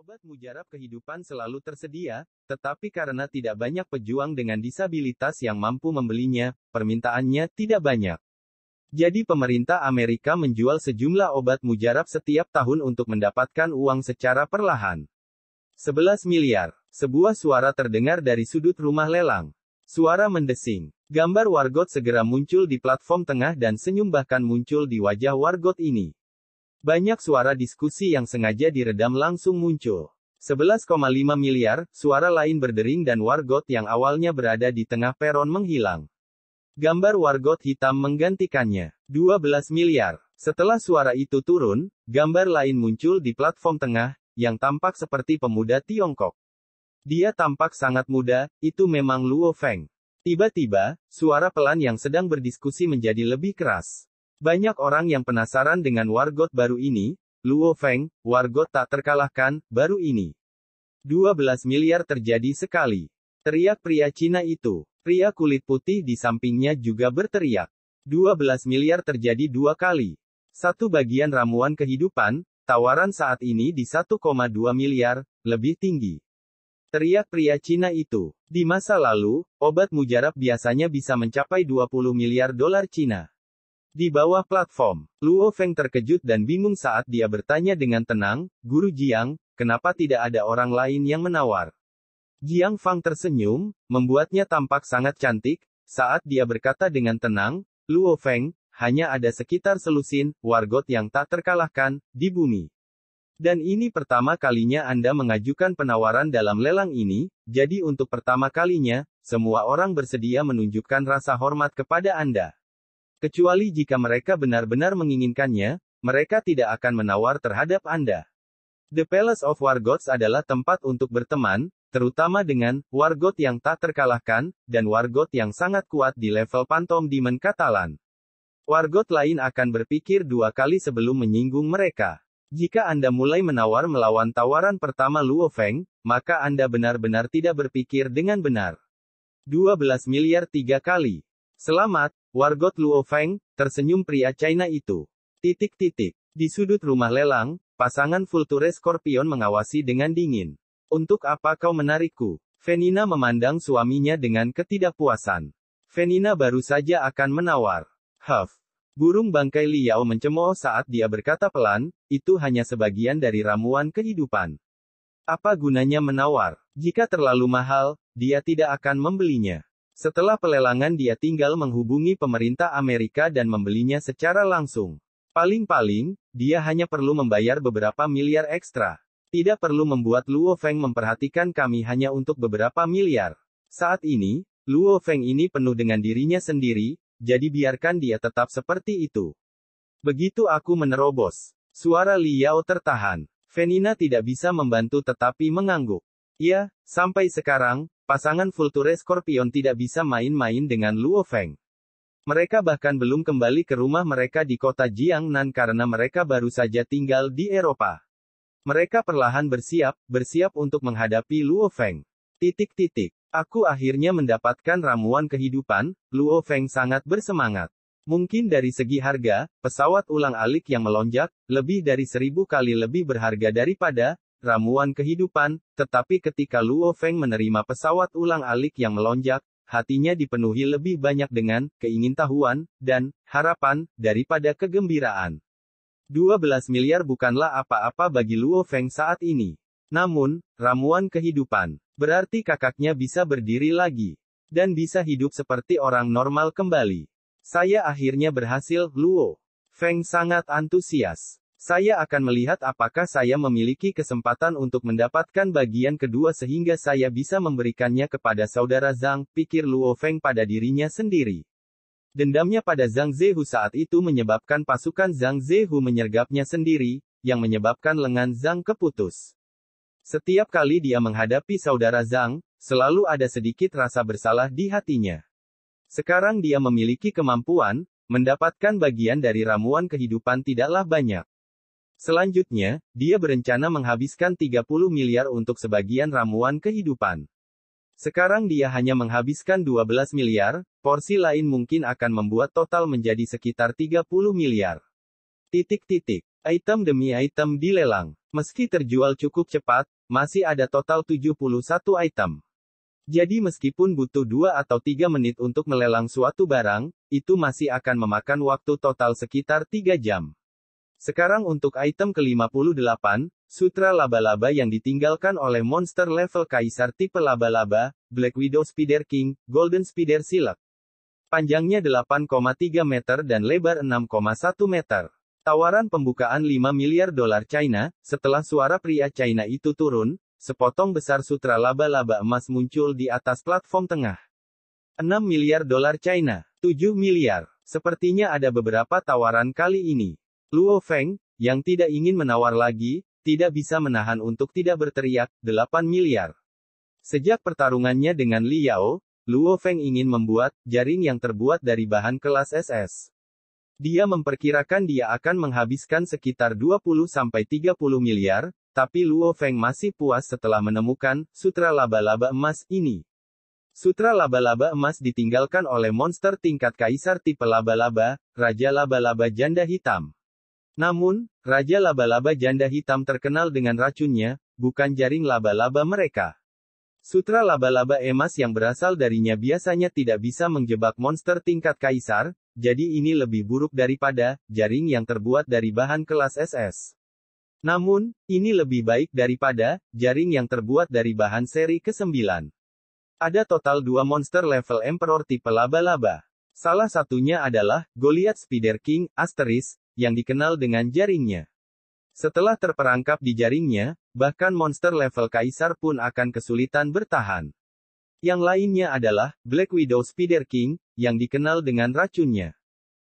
Obat mujarab kehidupan selalu tersedia, tetapi karena tidak banyak pejuang dengan disabilitas yang mampu membelinya, permintaannya tidak banyak. Jadi pemerintah Amerika menjual sejumlah obat mujarab setiap tahun untuk mendapatkan uang secara perlahan. 11 miliar. Sebuah suara terdengar dari sudut rumah lelang. Suara mendesing. Gambar Wargot segera muncul di platform tengah dan senyum bahkan muncul di wajah Wargot ini. Banyak suara diskusi yang sengaja diredam langsung muncul. 11,5 miliar, suara lain berdering dan Wargot yang awalnya berada di tengah peron menghilang. Gambar Wargot hitam menggantikannya. 12 miliar. Setelah suara itu turun, gambar lain muncul di platform tengah, yang tampak seperti pemuda Tiongkok. Dia tampak sangat muda, itu memang Luo Feng. Tiba-tiba, suara pelan yang sedang berdiskusi menjadi lebih keras. Banyak orang yang penasaran dengan Wargot baru ini, Luo Feng, Wargot tak terkalahkan, baru ini. 12 miliar terjadi sekali. Teriak pria Cina itu. Pria kulit putih di sampingnya juga berteriak. 12 miliar terjadi dua kali. Satu bagian ramuan kehidupan, tawaran saat ini di 1,2 miliar, lebih tinggi. Teriak pria Cina itu. Di masa lalu, obat mujarab biasanya bisa mencapai 20 miliar dolar Cina. Di bawah platform, Luo Feng terkejut dan bingung saat dia bertanya dengan tenang, Guru Jiang, kenapa tidak ada orang lain yang menawar? Jiang Fang tersenyum, membuatnya tampak sangat cantik, saat dia berkata dengan tenang, Luo Feng, hanya ada sekitar selusin, Wargot yang tak terkalahkan, di bumi. Dan ini pertama kalinya Anda mengajukan penawaran dalam lelang ini, jadi untuk pertama kalinya, semua orang bersedia menunjukkan rasa hormat kepada Anda. Kecuali jika mereka benar-benar menginginkannya, mereka tidak akan menawar terhadap Anda. The Palace of Wargots adalah tempat untuk berteman, terutama dengan Wargot yang tak terkalahkan, dan Wargot yang sangat kuat di level Phantom Demon Katalan. Wargot lain akan berpikir dua kali sebelum menyinggung mereka. Jika Anda mulai menawar melawan tawaran pertama Luo Feng, maka Anda benar-benar tidak berpikir dengan benar. 12 miliar tiga kali. Selamat, Wargot Luo Feng, tersenyum pria China itu. Di sudut rumah lelang, pasangan Vulture Scorpion mengawasi dengan dingin. Untuk apa kau menarikku? Venina memandang suaminya dengan ketidakpuasan. Venina baru saja akan menawar. Huff. Burung bangkai Liao mencemooh saat dia berkata pelan, itu hanya sebagian dari ramuan kehidupan. Apa gunanya menawar? Jika terlalu mahal, dia tidak akan membelinya. Setelah pelelangan dia tinggal menghubungi pemerintah Amerika dan membelinya secara langsung. Paling-paling, dia hanya perlu membayar beberapa miliar ekstra. Tidak perlu membuat Luo Feng memperhatikan kami hanya untuk beberapa miliar. Saat ini, Luo Feng ini penuh dengan dirinya sendiri, jadi biarkan dia tetap seperti itu. Begitu aku menerobos. Suara Liao tertahan. Venina tidak bisa membantu tetapi mengangguk. Ya, sampai sekarang, pasangan Vulture Scorpion tidak bisa main-main dengan Luo Feng. Mereka bahkan belum kembali ke rumah mereka di kota Jiangnan karena mereka baru saja tinggal di Eropa. Mereka perlahan bersiap untuk menghadapi Luo Feng. Aku akhirnya mendapatkan ramuan kehidupan, Luo Feng sangat bersemangat. Mungkin dari segi harga, pesawat ulang-alik yang melonjak, lebih dari 1000 kali lebih berharga daripada ramuan kehidupan, tetapi ketika Luo Feng menerima pesawat ulang-alik yang melonjak, hatinya dipenuhi lebih banyak dengan keingintahuan dan harapan daripada kegembiraan. 12 miliar bukanlah apa-apa bagi Luo Feng saat ini. Namun, ramuan kehidupan berarti kakaknya bisa berdiri lagi dan bisa hidup seperti orang normal kembali. Saya akhirnya berhasil, Luo Feng sangat antusias. Saya akan melihat apakah saya memiliki kesempatan untuk mendapatkan bagian kedua sehingga saya bisa memberikannya kepada saudara Zhang, pikir Luo Feng pada dirinya sendiri. Dendamnya pada Zhang Zehu saat itu menyebabkan pasukan Zhang Zehu menyergapnya sendiri, yang menyebabkan lengan Zhang keputus. Setiap kali dia menghadapi saudara Zhang, selalu ada sedikit rasa bersalah di hatinya. Sekarang dia memiliki kemampuan, mendapatkan bagian dari ramuan kehidupan tidaklah banyak. Selanjutnya, dia berencana menghabiskan 30 miliar untuk sebagian ramuan kehidupan. Sekarang dia hanya menghabiskan 12 miliar, porsi lain mungkin akan membuat total menjadi sekitar 30 miliar. Item demi item dilelang. Meski terjual cukup cepat, masih ada total 71 item. Jadi meskipun butuh 2 atau 3 menit untuk melelang suatu barang, itu masih akan memakan waktu total sekitar 3 jam. Sekarang untuk item ke-58, sutra laba-laba yang ditinggalkan oleh monster level kaisar tipe laba-laba, Black Widow Spider King, Golden Spider Silk. Panjangnya 8,3 meter dan lebar 6,1 meter. Tawaran pembukaan 5 miliar dolar China, setelah suara pria China itu turun, sepotong besar sutra laba-laba emas muncul di atas platform tengah. 6 miliar dolar China. 7 miliar. Sepertinya ada beberapa tawaran kali ini. Luo Feng, yang tidak ingin menawar lagi, tidak bisa menahan untuk tidak berteriak, 8 miliar. Sejak pertarungannya dengan Li Yao, Luo Feng ingin membuat jaring yang terbuat dari bahan kelas SS. Dia memperkirakan dia akan menghabiskan sekitar 20-30 miliar, tapi Luo Feng masih puas setelah menemukan sutra laba-laba emas ini. Sutra laba-laba emas ditinggalkan oleh monster tingkat kaisar tipe laba-laba, Raja Laba-laba Janda Hitam. Namun, Raja Laba-laba Janda Hitam terkenal dengan racunnya, bukan jaring laba-laba mereka. Sutra laba-laba emas yang berasal darinya biasanya tidak bisa menjebak monster tingkat kaisar, jadi ini lebih buruk daripada jaring yang terbuat dari bahan kelas SS. Namun, ini lebih baik daripada jaring yang terbuat dari bahan seri ke-9. Ada total 2 monster level Emperor tipe laba-laba. Salah satunya adalah Goliath Spider King, yang dikenal dengan jaringnya. Setelah terperangkap di jaringnya, bahkan monster level kaisar pun akan kesulitan bertahan. Yang lainnya adalah Black Widow Spider King, yang dikenal dengan racunnya.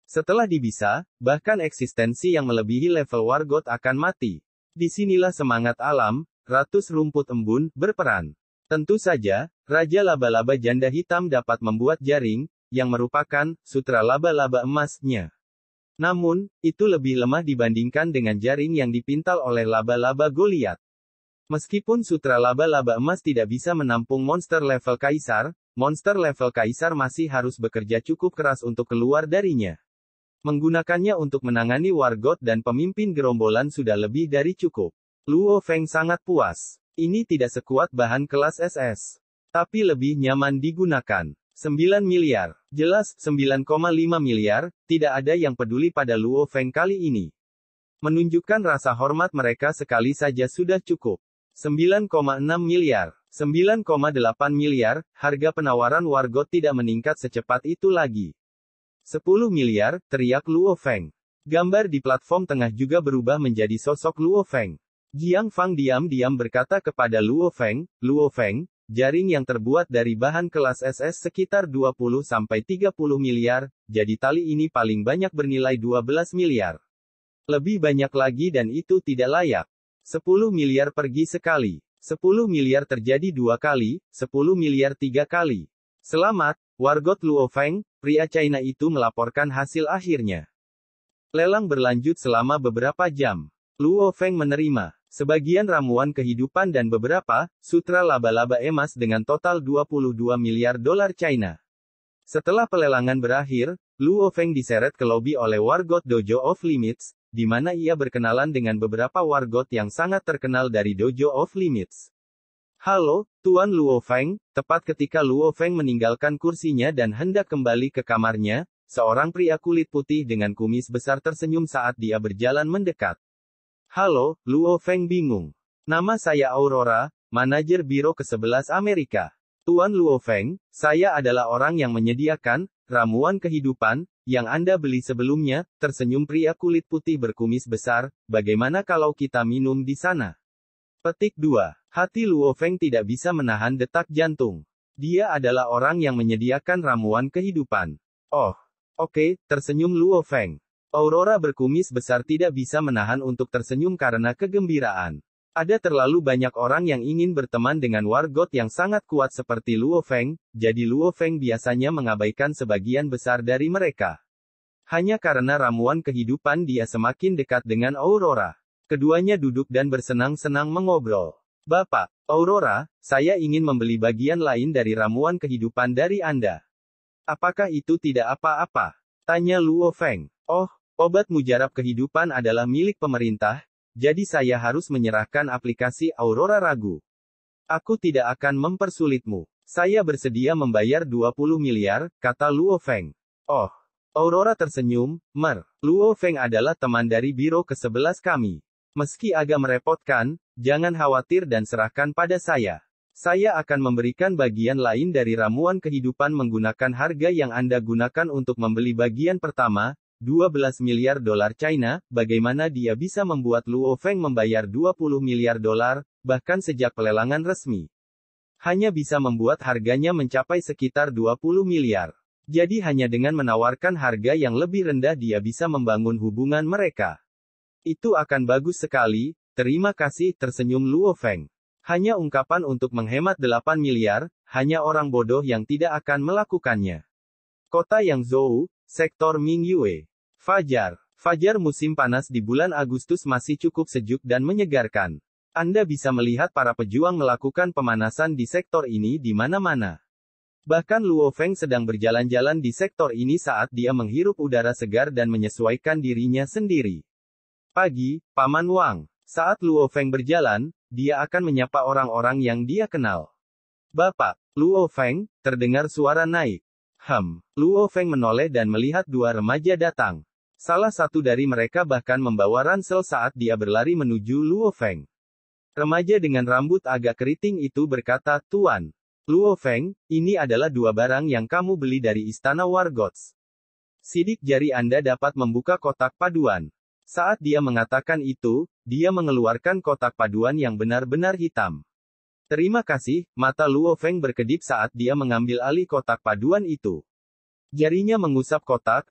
Setelah dibisa, bahkan eksistensi yang melebihi level Wargot akan mati. Disinilah semangat alam, ratus rumput embun, berperan. Tentu saja, Raja Laba-laba Janda Hitam dapat membuat jaring, yang merupakan sutra laba-laba emasnya. Namun, itu lebih lemah dibandingkan dengan jaring yang dipintal oleh laba-laba Goliath. Meskipun sutra laba-laba emas tidak bisa menampung monster level kaisar masih harus bekerja cukup keras untuk keluar darinya. Menggunakannya untuk menangani Wargot dan pemimpin gerombolan sudah lebih dari cukup. Luo Feng sangat puas. Ini tidak sekuat bahan kelas SS. Tapi lebih nyaman digunakan. 9 miliar. Jelas, 9,5 miliar, tidak ada yang peduli pada Luo Feng kali ini. Menunjukkan rasa hormat mereka sekali saja sudah cukup. 9,6 miliar. 9,8 miliar, harga penawaran Wargot tidak meningkat secepat itu lagi. 10 miliar, teriak Luo Feng. Gambar di platform tengah juga berubah menjadi sosok Luo Feng. Jiang Fang diam-diam berkata kepada Luo Feng, jaring yang terbuat dari bahan kelas SS sekitar 20-30 miliar, jadi tali ini paling banyak bernilai 12 miliar. Lebih banyak lagi dan itu tidak layak. 10 miliar pergi sekali. 10 miliar terjadi 2 kali, 10 miliar 3 kali. Selamat, Wargot Luo Feng, pria China itu melaporkan hasil akhirnya. Lelang berlanjut selama beberapa jam. Luo Feng menerima sebagian ramuan kehidupan dan beberapa sutra laba-laba emas dengan total 22 miliar dolar China. Setelah pelelangan berakhir, Luo Feng diseret ke lobi oleh Wargot Dojo of Limits, di mana ia berkenalan dengan beberapa Wargot yang sangat terkenal dari Dojo of Limits. Halo, Tuan Luo Feng. Tepat ketika Luo Feng meninggalkan kursinya dan hendak kembali ke kamarnya, seorang pria kulit putih dengan kumis besar tersenyum saat dia berjalan mendekat. Halo, Luo Feng bingung. Nama saya Aurora, manajer biro ke-11 Amerika. Tuan Luo Feng, saya adalah orang yang menyediakan ramuan kehidupan yang Anda beli sebelumnya, tersenyum pria kulit putih berkumis besar. Bagaimana kalau kita minum di sana? Petik 2. Hati Luo Feng tidak bisa menahan detak jantung. Dia adalah orang yang menyediakan ramuan kehidupan. Oh, oke, tersenyum Luo Feng. Aurora berkumis besar tidak bisa menahan untuk tersenyum karena kegembiraan. Ada terlalu banyak orang yang ingin berteman dengan Wargot yang sangat kuat seperti Luo Feng, jadi Luo Feng biasanya mengabaikan sebagian besar dari mereka. Hanya karena ramuan kehidupan dia semakin dekat dengan Aurora. Keduanya duduk dan bersenang-senang mengobrol. Bapak, Aurora, saya ingin membeli bagian lain dari ramuan kehidupan dari Anda. Apakah itu tidak apa-apa? Tanya Luo Feng. Oh, obat mujarab kehidupan adalah milik pemerintah, jadi saya harus menyerahkan aplikasi Aurora Ragu. Aku tidak akan mempersulitmu. Saya bersedia membayar 20 miliar, kata Luo Feng. Oh. Aurora tersenyum, Luo Feng adalah teman dari biro ke-11 kami. Meski agak merepotkan, jangan khawatir dan serahkan pada saya. Saya akan memberikan bagian lain dari ramuan kehidupan menggunakan harga yang Anda gunakan untuk membeli bagian pertama, 12 miliar dolar China. Bagaimana dia bisa membuat Luo Feng membayar 20 miliar dolar, bahkan sejak pelelangan resmi? Hanya bisa membuat harganya mencapai sekitar 20 miliar. Jadi hanya dengan menawarkan harga yang lebih rendah dia bisa membangun hubungan mereka. Itu akan bagus sekali, terima kasih, tersenyum Luo Feng. Hanya ungkapan untuk menghemat 8 miliar, hanya orang bodoh yang tidak akan melakukannya. Kota Yangzhou, sektor Mingyue. Fajar musim panas di bulan Agustus masih cukup sejuk dan menyegarkan. Anda bisa melihat para pejuang melakukan pemanasan di sektor ini di mana-mana. Bahkan Luo Feng sedang berjalan-jalan di sektor ini saat dia menghirup udara segar dan menyesuaikan dirinya sendiri. Pagi, Paman Wang. Saat Luo Feng berjalan, dia akan menyapa orang-orang yang dia kenal. Bapak, Luo Feng, terdengar suara naik. Luo Feng menoleh dan melihat dua remaja datang. Salah satu dari mereka bahkan membawa ransel saat dia berlari menuju Luo Feng. Remaja dengan rambut agak keriting itu berkata, Tuan Luo Feng, ini adalah dua barang yang kamu beli dari Istana Wargots. Sidik jari Anda dapat membuka kotak paduan. Saat dia mengatakan itu, dia mengeluarkan kotak paduan yang benar-benar hitam. Terima kasih, mata Luo Feng berkedip saat dia mengambil alih kotak paduan itu. Jarinya mengusap kotak,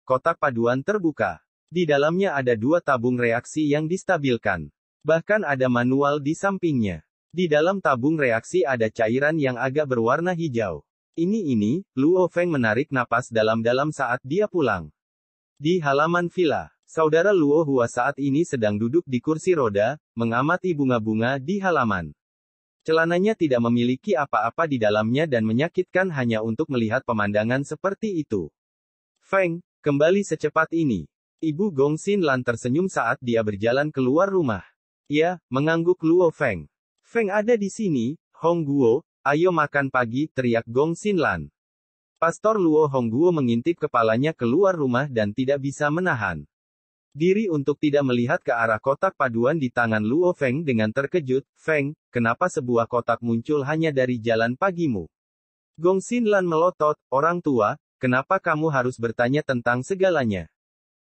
kotak paduan terbuka. Di dalamnya ada dua tabung reaksi yang distabilkan. Bahkan ada manual di sampingnya. Di dalam tabung reaksi ada cairan yang agak berwarna hijau. Ini, Luo Feng menarik napas dalam-dalam saat dia pulang. Di halaman villa, saudara Luo Hua saat ini sedang duduk di kursi roda, mengamati bunga-bunga di halaman. Celananya tidak memiliki apa-apa di dalamnya dan menyakitkan hanya untuk melihat pemandangan seperti itu. Feng, kembali secepat ini. Ibu Gongxin Lan tersenyum saat dia berjalan keluar rumah. Ya, mengangguk Luo Feng. Feng ada di sini, Hong Guo, ayo makan pagi, teriak Gongxin Lan. Pastor Luo Hongguo mengintip kepalanya keluar rumah dan tidak bisa menahan diri untuk tidak melihat ke arah kotak paduan di tangan Luo Feng dengan terkejut. Feng, kenapa sebuah kotak muncul hanya dari jalan pagimu? Gongxin Lan melotot, orang tua, kenapa kamu harus bertanya tentang segalanya?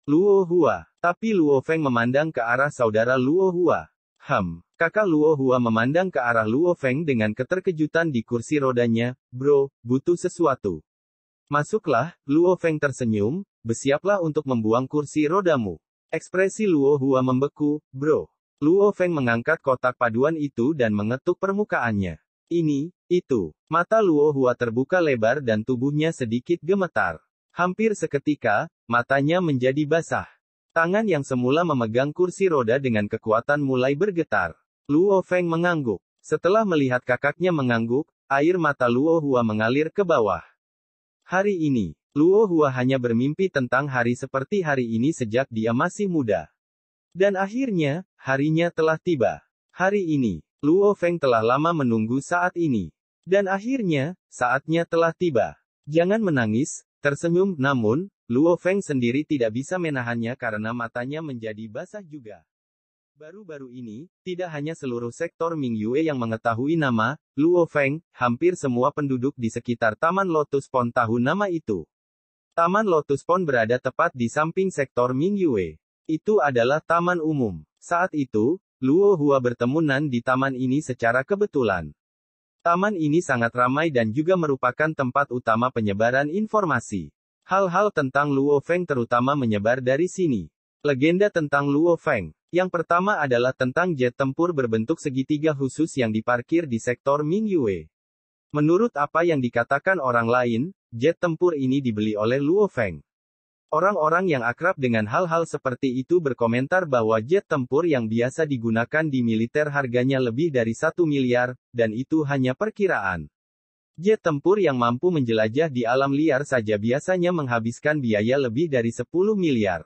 Luo Hua. Tapi Luo Feng memandang ke arah saudara Luo Hua. Kakak Luo Hua memandang ke arah Luo Feng dengan keterkejutan di kursi rodanya. Bro, butuh sesuatu. Masuklah, Luo Feng tersenyum, bersiaplah untuk membuang kursi rodamu. Ekspresi Luo Hua membeku, bro. Luo Feng mengangkat kotak paduan itu dan mengetuk permukaannya. Ini, itu. Mata Luo Hua terbuka lebar dan tubuhnya sedikit gemetar. Hampir seketika, matanya menjadi basah. Tangan yang semula memegang kursi roda dengan kekuatan mulai bergetar. Luo Feng mengangguk. Setelah melihat kakaknya mengangguk, air mata Luo Hua mengalir ke bawah. Hari ini, Luo Hua hanya bermimpi tentang hari seperti hari ini sejak dia masih muda. Dan akhirnya, harinya telah tiba. Hari ini, Luo Feng telah lama menunggu saat ini. Dan akhirnya, saatnya telah tiba. Jangan menangis, tersenyum, namun, Luo Feng sendiri tidak bisa menahannya karena matanya menjadi basah juga. Baru-baru ini, tidak hanya seluruh sektor Mingyue yang mengetahui nama Luo Feng, hampir semua penduduk di sekitar Taman Lotus Pond tahu nama itu. Taman Lotus Pond berada tepat di samping sektor Mingyue. Itu adalah taman umum. Saat itu, Luo Hua bertemu Nan di taman ini secara kebetulan. Taman ini sangat ramai dan juga merupakan tempat utama penyebaran informasi. Hal-hal tentang Luo Feng terutama menyebar dari sini. Legenda tentang Luo Feng. Yang pertama adalah tentang jet tempur berbentuk segitiga khusus yang diparkir di sektor Mingyue. Menurut apa yang dikatakan orang lain, jet tempur ini dibeli oleh Luo Feng. Orang-orang yang akrab dengan hal-hal seperti itu berkomentar bahwa jet tempur yang biasa digunakan di militer harganya lebih dari 1 miliar, dan itu hanya perkiraan. Jet tempur yang mampu menjelajah di alam liar saja biasanya menghabiskan biaya lebih dari 10 miliar.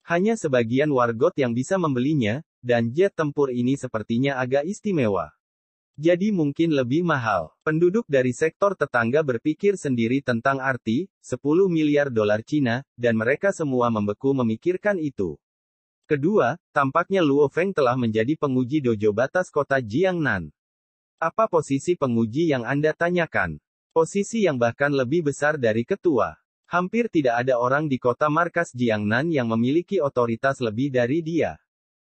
Hanya sebagian wargot yang bisa membelinya, dan jet tempur ini sepertinya agak istimewa. Jadi mungkin lebih mahal. Penduduk dari sektor tetangga berpikir sendiri tentang arti, 10 miliar dolar Cina, dan mereka semua membeku memikirkan itu. Kedua, tampaknya Luo Feng telah menjadi penguji dojo batas kota Jiangnan. Apa posisi penguji yang Anda tanyakan? Posisi yang bahkan lebih besar dari ketua. Hampir tidak ada orang di kota markas Jiangnan yang memiliki otoritas lebih dari dia.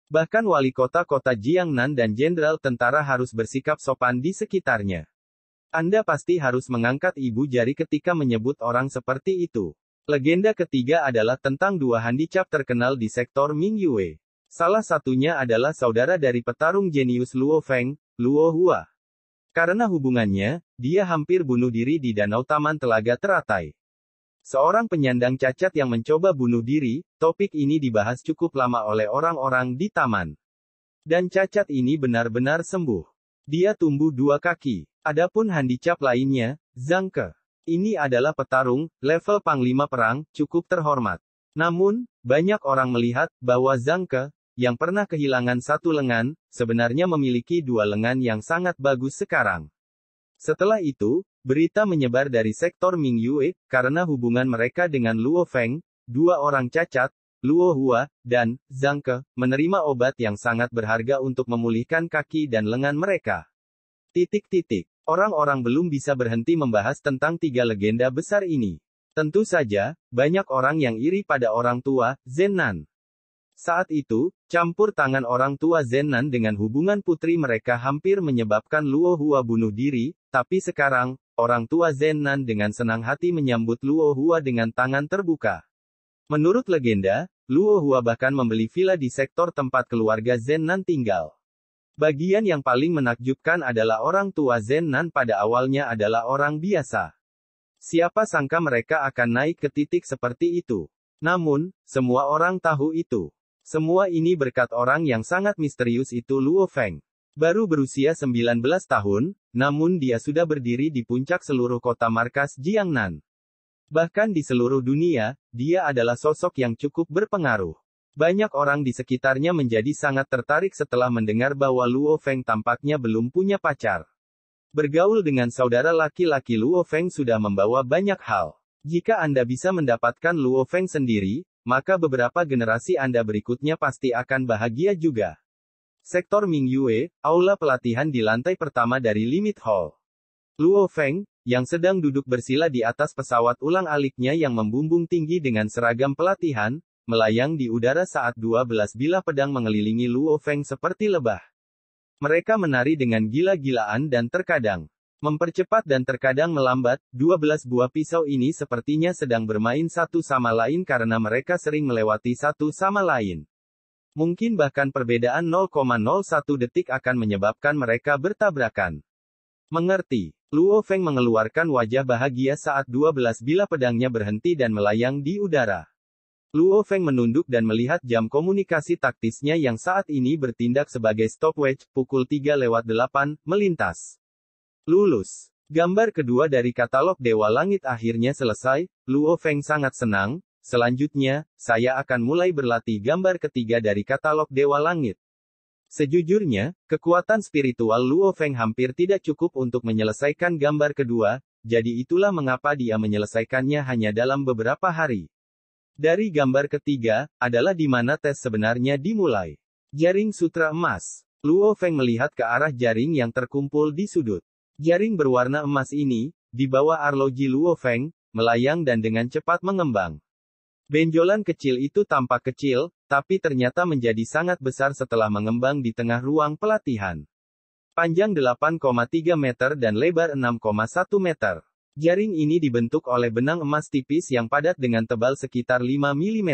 Bahkan wali kota Jiangnan dan jenderal tentara harus bersikap sopan di sekitarnya. Anda pasti harus mengangkat ibu jari ketika menyebut orang seperti itu. Legenda ketiga adalah tentang dua handicap terkenal di sektor Mingyue. Salah satunya adalah saudara dari petarung jenius Luo Feng, Luo Hua. Karena hubungannya, dia hampir bunuh diri di Danau Taman Telaga Teratai. Seorang penyandang cacat yang mencoba bunuh diri, topik ini dibahas cukup lama oleh orang-orang di taman. Dan cacat ini benar-benar sembuh. Dia tumbuh 2 kaki. Adapun handicap lainnya, Zhang Ke. Ini adalah petarung, level panglima perang, cukup terhormat. Namun, banyak orang melihat, bahwa Zhang Ke, yang pernah kehilangan 1 lengan, sebenarnya memiliki 2 lengan yang sangat bagus sekarang. Setelah itu, berita menyebar dari sektor Mingyue, karena hubungan mereka dengan Luo Feng, 2 orang cacat, Luo Hua, dan Zhang Ke, menerima obat yang sangat berharga untuk memulihkan kaki dan lengan mereka. Orang-orang belum bisa berhenti membahas tentang 3 legenda besar ini. Tentu saja, banyak orang yang iri pada orang tua, Zenan. Saat itu, campur tangan orang tua Zenan dengan hubungan putri mereka hampir menyebabkan Luo Hua bunuh diri, tapi sekarang, orang tua Zenan dengan senang hati menyambut Luo Hua dengan tangan terbuka. Menurut legenda, Luo Hua bahkan membeli villa di sektor tempat keluarga Zenan tinggal. Bagian yang paling menakjubkan adalah orang tua Zenan pada awalnya adalah orang biasa. Siapa sangka mereka akan naik ke titik seperti itu. Namun, semua orang tahu itu. Semua ini berkat orang yang sangat misterius itu Luo Feng. Baru berusia 19 tahun, namun dia sudah berdiri di puncak seluruh kota markas Jiangnan. Bahkan di seluruh dunia, dia adalah sosok yang cukup berpengaruh. Banyak orang di sekitarnya menjadi sangat tertarik setelah mendengar bahwa Luo Feng tampaknya belum punya pacar. Bergaul dengan saudara laki-laki Luo Feng sudah membawa banyak hal. Jika Anda bisa mendapatkan Luo Feng sendiri, maka beberapa generasi Anda berikutnya pasti akan bahagia juga. Sektor Mingyue, aula pelatihan di lantai pertama dari Limit Hall. Luo Feng, yang sedang duduk bersila di atas pesawat ulang-aliknya yang membumbung tinggi dengan seragam pelatihan, melayang di udara saat 12 bilah pedang mengelilingi Luo Feng seperti lebah. Mereka menari dengan gila-gilaan dan terkadang mempercepat dan terkadang melambat. 12 buah pisau ini sepertinya sedang bermain satu sama lain karena mereka sering melewati satu sama lain. Mungkin bahkan perbedaan 0,01 detik akan menyebabkan mereka bertabrakan. Mengerti. Luo Feng mengeluarkan wajah bahagia saat 12 bilah pedangnya berhenti dan melayang di udara. Luo Feng menunduk dan melihat jam komunikasi taktisnya yang saat ini bertindak sebagai stopwatch, pukul 3:08, melintas. Lulus. Gambar kedua dari katalog Dewa Langit akhirnya selesai. Luo Feng sangat senang. Selanjutnya, saya akan mulai berlatih gambar ketiga dari katalog Dewa Langit. Sejujurnya, kekuatan spiritual Luo Feng hampir tidak cukup untuk menyelesaikan gambar kedua, jadi itulah mengapa dia menyelesaikannya hanya dalam beberapa hari. Dari gambar ketiga, adalah di mana tes sebenarnya dimulai. Jaring sutra emas. Luo Feng melihat ke arah jaring yang terkumpul di sudut. Jaring berwarna emas ini, di bawah arloji Luo Feng, melayang dan dengan cepat mengembang. Benjolan kecil itu tampak kecil, tapi ternyata menjadi sangat besar setelah mengembang di tengah ruang pelatihan. Panjang 8,3 meter dan lebar 6,1 meter. Jaring ini dibentuk oleh benang emas tipis yang padat dengan tebal sekitar 5 mm.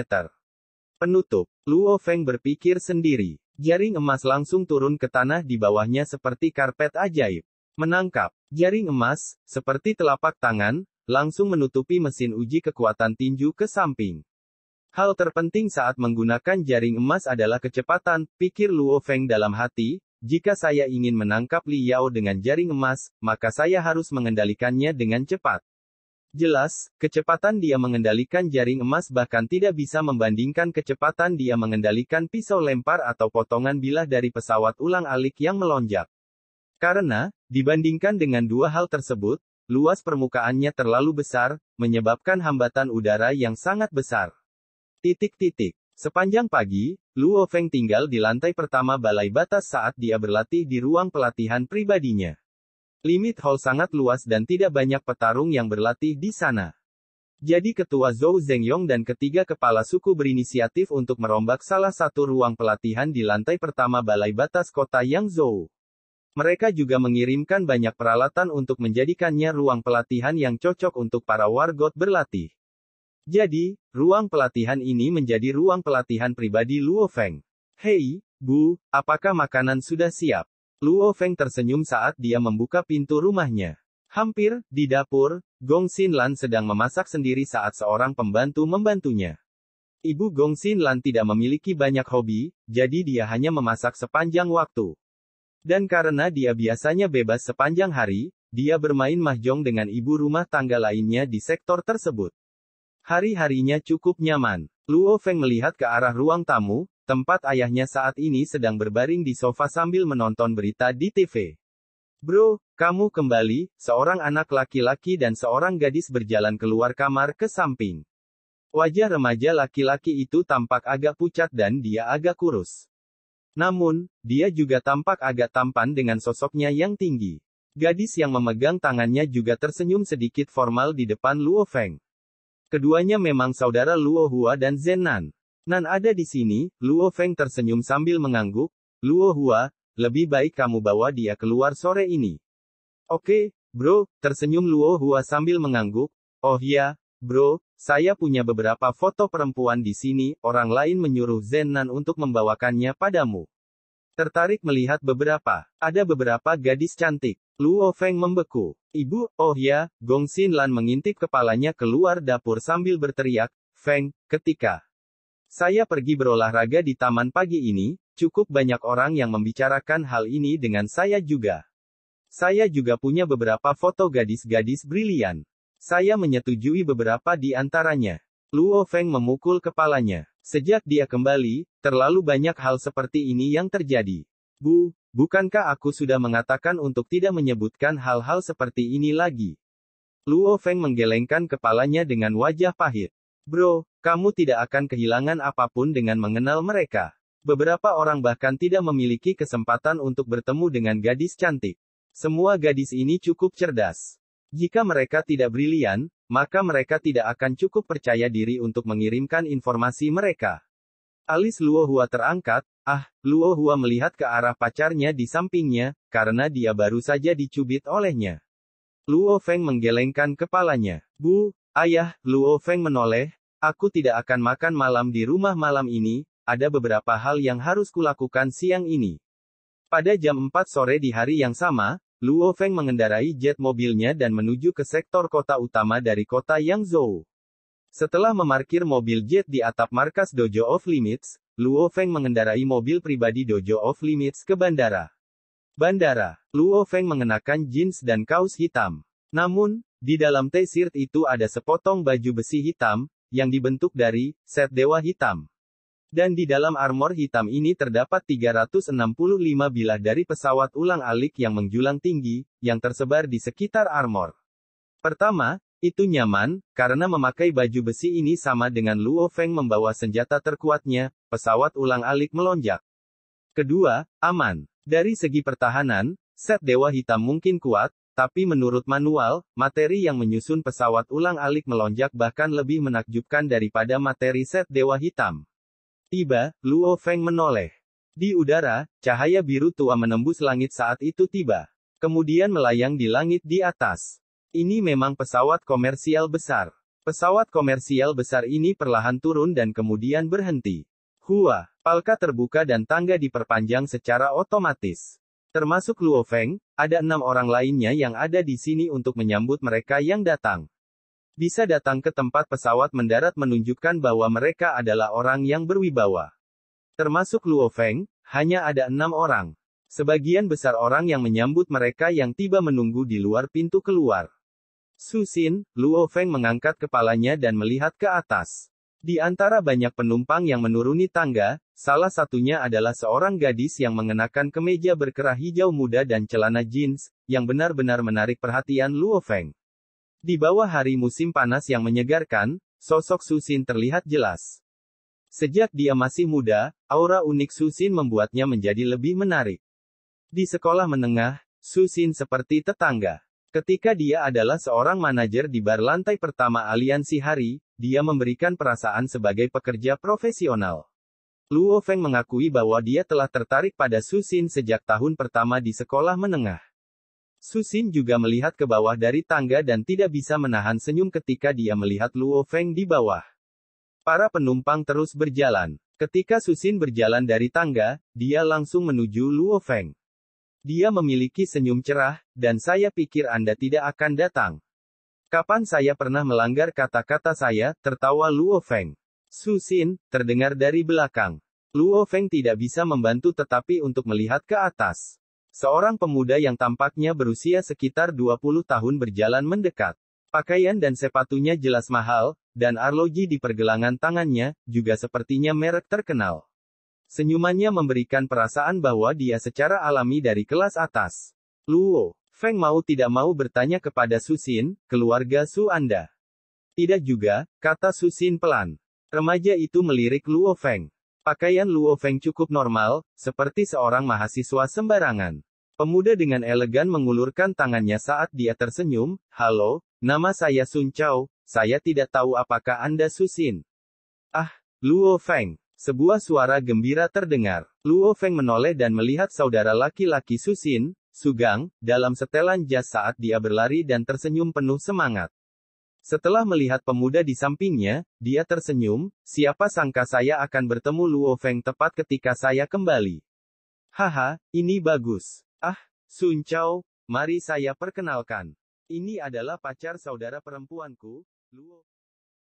Penutup. Luo Feng berpikir sendiri. Jaring emas langsung turun ke tanah di bawahnya seperti karpet ajaib. Menangkap. Jaring emas, seperti telapak tangan, langsung menutupi mesin uji kekuatan tinju ke samping. Hal terpenting saat menggunakan jaring emas adalah kecepatan, pikir Luo Feng dalam hati. Jika saya ingin menangkap Li Yao dengan jaring emas, maka saya harus mengendalikannya dengan cepat. Jelas, kecepatan dia mengendalikan jaring emas bahkan tidak bisa membandingkan kecepatan dia mengendalikan pisau lempar atau potongan bilah dari pesawat ulang-alik yang melonjak. Karena, dibandingkan dengan dua hal tersebut, luas permukaannya terlalu besar, menyebabkan hambatan udara yang sangat besar. Sepanjang pagi, Luo Feng tinggal di lantai pertama balai batas saat dia berlatih di ruang pelatihan pribadinya. Limit Hall sangat luas dan tidak banyak petarung yang berlatih di sana. Jadi ketua Zhou Zhengyong dan ketiga kepala suku berinisiatif untuk merombak salah satu ruang pelatihan di lantai pertama balai batas kota Yangzhou. Mereka juga mengirimkan banyak peralatan untuk menjadikannya ruang pelatihan yang cocok untuk para wargot berlatih. Jadi, ruang pelatihan ini menjadi ruang pelatihan pribadi Luo Feng. Hei, Bu, apakah makanan sudah siap? Luo Feng tersenyum saat dia membuka pintu rumahnya. Hampir, di dapur, Gong Xinlan sedang memasak sendiri saat seorang pembantu membantunya. Ibu Gong Xinlan tidak memiliki banyak hobi, jadi dia hanya memasak sepanjang waktu. Dan karena dia biasanya bebas sepanjang hari, dia bermain mahjong dengan ibu rumah tangga lainnya di sektor tersebut. Hari-harinya cukup nyaman. Luo Feng melihat ke arah ruang tamu, tempat ayahnya saat ini sedang berbaring di sofa sambil menonton berita di TV. Bro, kamu kembali, seorang anak laki-laki dan seorang gadis berjalan keluar kamar ke samping. Wajah remaja laki-laki itu tampak agak pucat dan dia agak kurus. Namun, dia juga tampak agak tampan dengan sosoknya yang tinggi. Gadis yang memegang tangannya juga tersenyum sedikit formal di depan Luo Feng. Keduanya memang saudara Luo Hua dan Zhen Nan. Nan ada di sini, Luo Feng tersenyum sambil mengangguk. Luo Hua, lebih baik kamu bawa dia keluar sore ini. Oke, bro, tersenyum Luo Hua sambil mengangguk. Oh ya, bro, saya punya beberapa foto perempuan di sini, orang lain menyuruh Zhen Nan untuk membawakannya padamu. Tertarik melihat beberapa. Ada beberapa gadis cantik. Luo Feng membeku. Ibu, oh ya, Gong Xinlan mengintip kepalanya keluar dapur sambil berteriak, Feng, ketika saya pergi berolahraga di taman pagi ini, cukup banyak orang yang membicarakan hal ini dengan saya juga. Saya juga punya beberapa foto gadis-gadis brilian. Saya menyetujui beberapa di antaranya. Luo Feng memukul kepalanya. Sejak dia kembali, terlalu banyak hal seperti ini yang terjadi. Bu, bukankah aku sudah mengatakan untuk tidak menyebutkan hal-hal seperti ini lagi? Luo Feng menggelengkan kepalanya dengan wajah pahit. Bro, kamu tidak akan kehilangan apapun dengan mengenal mereka. Beberapa orang bahkan tidak memiliki kesempatan untuk bertemu dengan gadis cantik. Semua gadis ini cukup cerdas. Jika mereka tidak brilian, maka mereka tidak akan cukup percaya diri untuk mengirimkan informasi mereka. Alis Luo Hua terangkat. Luo Hua melihat ke arah pacarnya di sampingnya, karena dia baru saja dicubit olehnya. Luo Feng menggelengkan kepalanya. Bu, ayah, Luo Feng menoleh, aku tidak akan makan malam di rumah malam ini, ada beberapa hal yang harus kulakukan siang ini. Pada jam 4 sore di hari yang sama, Luo Feng mengendarai jet mobilnya dan menuju ke sektor kota utama dari kota Yangzhou. Setelah memarkir mobil jet di atap markas Dojo of Limits, Luo Feng mengendarai mobil pribadi Dojo of Limits ke bandara. Luo Feng mengenakan jeans dan kaos hitam. Namun, di dalam T-shirt itu ada sepotong baju besi hitam, yang dibentuk dari set dewa hitam. Dan di dalam armor hitam ini terdapat 365 bilah dari pesawat ulang-alik yang menjulang tinggi, yang tersebar di sekitar armor. Pertama, itu nyaman, karena memakai baju besi ini sama dengan Luo Feng membawa senjata terkuatnya, pesawat ulang-alik melonjak. Kedua, aman. Dari segi pertahanan, set dewa hitam mungkin kuat, tapi menurut manual, materi yang menyusun pesawat ulang-alik melonjak bahkan lebih menakjubkan daripada materi set dewa hitam. Tiba, Luo Feng menoleh. Di udara, cahaya biru tua menembus langit saat itu tiba. Kemudian melayang di langit di atas. Ini memang pesawat komersial besar. Pesawat komersial besar ini perlahan turun dan kemudian berhenti. Hua, palka terbuka dan tangga diperpanjang secara otomatis. Termasuk Luo Feng, ada 6 orang lainnya yang ada di sini untuk menyambut mereka yang datang. Bisa datang ke tempat pesawat mendarat menunjukkan bahwa mereka adalah orang yang berwibawa. Termasuk Luo Feng, hanya ada 6 orang. Sebagian besar orang yang menyambut mereka yang tiba menunggu di luar pintu keluar. Su Xin, Luo Feng mengangkat kepalanya dan melihat ke atas. Di antara banyak penumpang yang menuruni tangga, salah satunya adalah seorang gadis yang mengenakan kemeja berkerah hijau muda dan celana jeans, yang benar-benar menarik perhatian Luo Feng. Di bawah hari musim panas yang menyegarkan, sosok Su Xin terlihat jelas. Sejak dia masih muda, aura unik Su Xin membuatnya menjadi lebih menarik. Di sekolah menengah, Su Xin seperti tetangga. Ketika dia adalah seorang manajer di bar lantai pertama Aliansi Hari, dia memberikan perasaan sebagai pekerja profesional. Luo Feng mengakui bahwa dia telah tertarik pada Su Xin sejak tahun pertama di sekolah menengah. Su Xin juga melihat ke bawah dari tangga dan tidak bisa menahan senyum ketika dia melihat Luo Feng di bawah. Para penumpang terus berjalan. Ketika Su Xin berjalan dari tangga, dia langsung menuju Luo Feng. Dia memiliki senyum cerah, dan saya pikir Anda tidak akan datang. Kapan saya pernah melanggar kata-kata saya, tertawa Luo Feng. Su Xin, terdengar dari belakang. Luo Feng tidak bisa membantu tetapi untuk melihat ke atas. Seorang pemuda yang tampaknya berusia sekitar 20 tahun berjalan mendekat. Pakaian dan sepatunya jelas mahal, dan arloji di pergelangan tangannya, juga sepertinya merek terkenal. Senyumannya memberikan perasaan bahwa dia secara alami dari kelas atas. Luo Feng mau tidak mau bertanya kepada Su Xin, keluarga Su Anda. Tidak juga, kata Su Xin pelan. Remaja itu melirik Luo Feng. Pakaian Luo Feng cukup normal, seperti seorang mahasiswa sembarangan. Pemuda dengan elegan mengulurkan tangannya saat dia tersenyum, halo, nama saya Sun Chao, saya tidak tahu apakah Anda Su Xin. Ah, Luo Feng. Sebuah suara gembira terdengar. Luo Feng menoleh dan melihat saudara laki-laki Su Xin, Su Gang, dalam setelan jas saat dia berlari dan tersenyum penuh semangat. Setelah melihat pemuda di sampingnya, dia tersenyum, siapa sangka saya akan bertemu Luo Feng tepat ketika saya kembali. Haha, ini bagus. Ah, Sun Chao, mari saya perkenalkan. Ini adalah pacar saudara perempuanku, Luo.